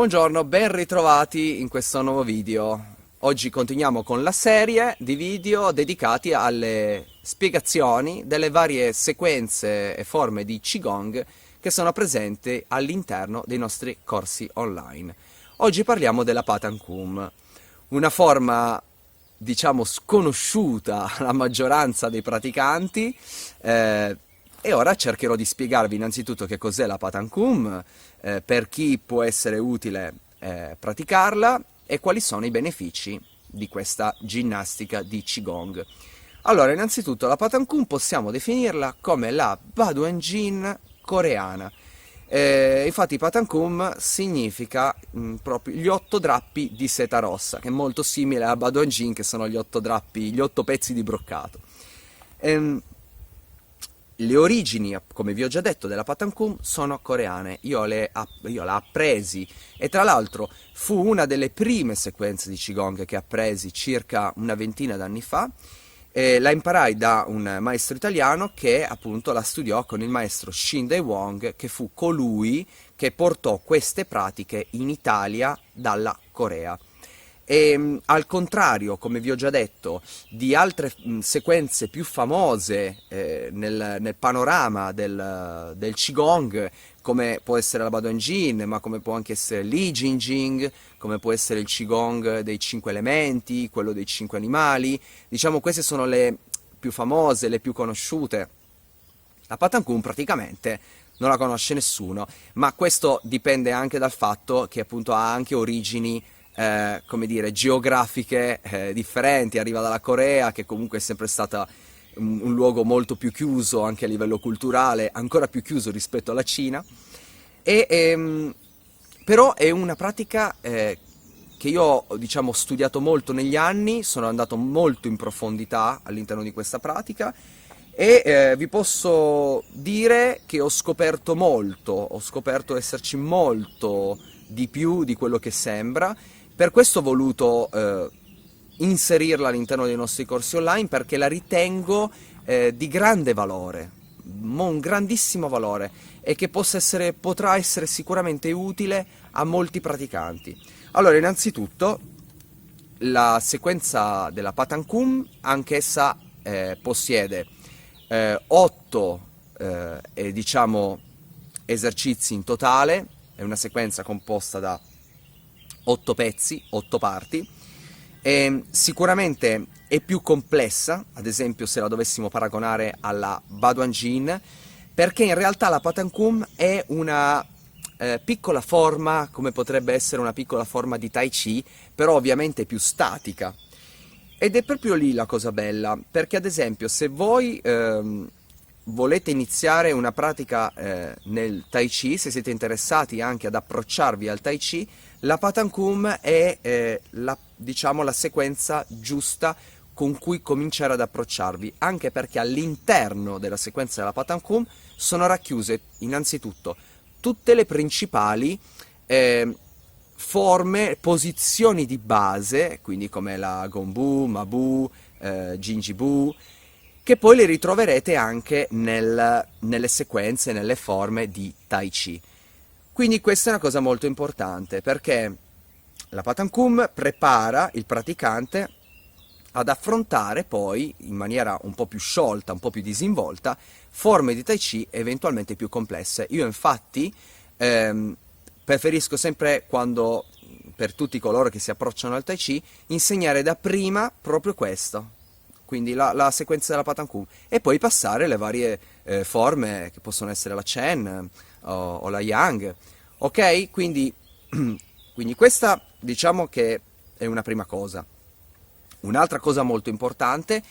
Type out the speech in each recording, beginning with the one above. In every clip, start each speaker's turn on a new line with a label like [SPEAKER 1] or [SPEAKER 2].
[SPEAKER 1] Buongiorno, ben ritrovati in questo nuovo video. Oggi continuiamo con la serie di video dedicati alle spiegazioni delle varie sequenze e forme di Qigong che sono presenti all'interno dei nostri corsi online. Oggi parliamo della Patan Kum, una forma diciamo sconosciuta alla maggioranza dei praticanti, e ora cercherò di spiegarvi innanzitutto che cos'è la Patan Kum, per chi può essere utile praticarla e quali sono i benefici di questa ginnastica di Qigong. Allora, innanzitutto la Patan Kum possiamo definirla come la Baduan Jin coreana. Infatti Patan Kum significa proprio gli 8 drappi di seta rossa, che è molto simile a Baduan Jin, che sono gli 8 drappi, gli 8 pezzi di broccato. Le origini, come vi ho già detto, della Patan Kum sono coreane. Io l'ho appresi e tra l'altro fu una delle prime sequenze di Qigong che appresi circa una ventina d'anni fa. La imparai da un maestro italiano che appunto la studiò con il maestro Shin Dae-wong, che fu colui che portò queste pratiche in Italia dalla Corea. E al contrario, come vi ho già detto, di altre sequenze più famose nel panorama del Qigong, come può essere la Baduan Jin, ma come può anche essere l'I Jing Jing, come può essere il Qigong dei 5 elementi, quello dei 5 animali, diciamo queste sono le più famose, le più conosciute. La Patan Kum praticamente non la conosce nessuno, ma questo dipende anche dal fatto che appunto ha anche origini come dire, geografiche differenti. Arriva dalla Corea, che comunque è sempre stata un luogo molto più chiuso anche a livello culturale, ancora più chiuso rispetto alla Cina, però è una pratica che io ho, diciamo, studiato molto negli anni, sono andato molto in profondità all'interno di questa pratica e vi posso dire che ho scoperto esserci molto di più di quello che sembra. Per questo ho voluto inserirla all'interno dei nostri corsi online, perché la ritengo di grande valore, un grandissimo valore, e che potrà essere sicuramente utile a molti praticanti. Allora, innanzitutto, la sequenza della Patan Kum, anch'essa possiede 8 diciamo, esercizi in totale. È una sequenza composta da 8 pezzi, 8 parti. Sicuramente è più complessa, ad esempio se la dovessimo paragonare alla Baduan Jin, perché in realtà la Patan Kum è una piccola forma, come potrebbe essere una piccola forma di Tai Chi, però ovviamente più statica. Ed è proprio lì la cosa bella, perché ad esempio se voi volete iniziare una pratica nel Tai Chi, se siete interessati anche ad approcciarvi al Tai Chi, la Patan Kum è diciamo, la sequenza giusta con cui cominciare ad approcciarvi, anche perché all'interno della sequenza della Patan Kum sono racchiuse innanzitutto tutte le principali forme, posizioni di base, quindi come la Gongbu, Mabu, Jinjibu, che poi le ritroverete anche nelle sequenze, nelle forme di Tai Chi. Quindi questa è una cosa molto importante, perché la Patan Kum prepara il praticante ad affrontare poi, in maniera un po' più sciolta, un po' più disinvolta, forme di Tai Chi eventualmente più complesse. Io infatti preferisco sempre, quando, per tutti coloro che si approcciano al Tai Chi, insegnare da prima proprio questo, quindi la sequenza della Patan Kum, e poi passare le varie forme che possono essere la Chen o la Yang, ok? Quindi questa diciamo che è una prima cosa. Un'altra cosa molto importante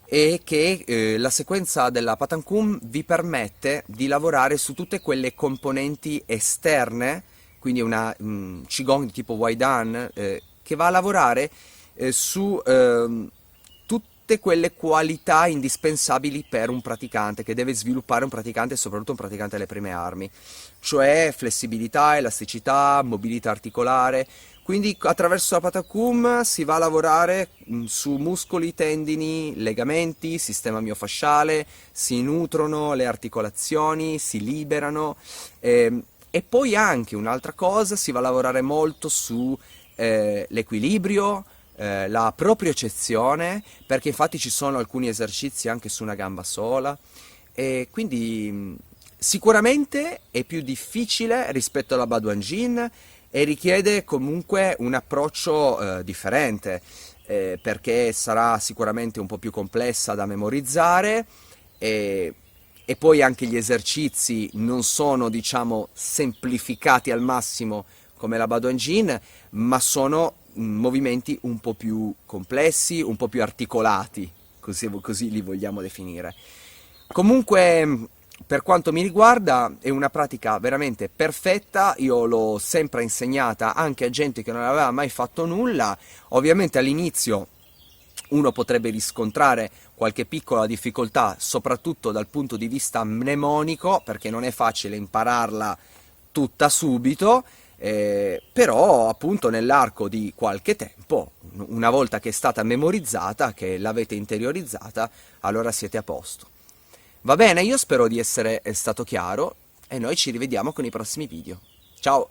[SPEAKER 1] è che la sequenza della Patan Kum vi permette di lavorare su tutte quelle componenti esterne, quindi una Qigong di tipo Waidan che va a lavorare su tutte quelle qualità indispensabili per un praticante, che deve sviluppare un praticante, soprattutto un praticante alle prime armi, cioè flessibilità, elasticità, mobilità articolare. Quindi attraverso la Patan Kum si va a lavorare su muscoli, tendini, legamenti, sistema miofasciale, si nutrono le articolazioni, si liberano, E poi anche un'altra cosa, si va a lavorare molto su l'equilibrio, la propriocezione, perché infatti ci sono alcuni esercizi anche su una gamba sola, e quindi sicuramente è più difficile rispetto alla Baduanjin e richiede comunque un approccio differente, perché sarà sicuramente un po' più complessa da memorizzare e, e poi anche gli esercizi non sono, diciamo, semplificati al massimo come la Baduanjin, ma sono movimenti un po' più complessi, un po' più articolati, così li vogliamo definire. Comunque, per quanto mi riguarda, è una pratica veramente perfetta, io l'ho sempre insegnata anche a gente che non aveva mai fatto nulla. Ovviamente all'inizio uno potrebbe riscontrare qualche piccola difficoltà, soprattutto dal punto di vista mnemonico, perché non è facile impararla tutta subito, però appunto nell'arco di qualche tempo, una volta che è stata memorizzata, che l'avete interiorizzata, allora siete a posto. Va bene, io spero di essere stato chiaro e noi ci rivediamo con i prossimi video. Ciao!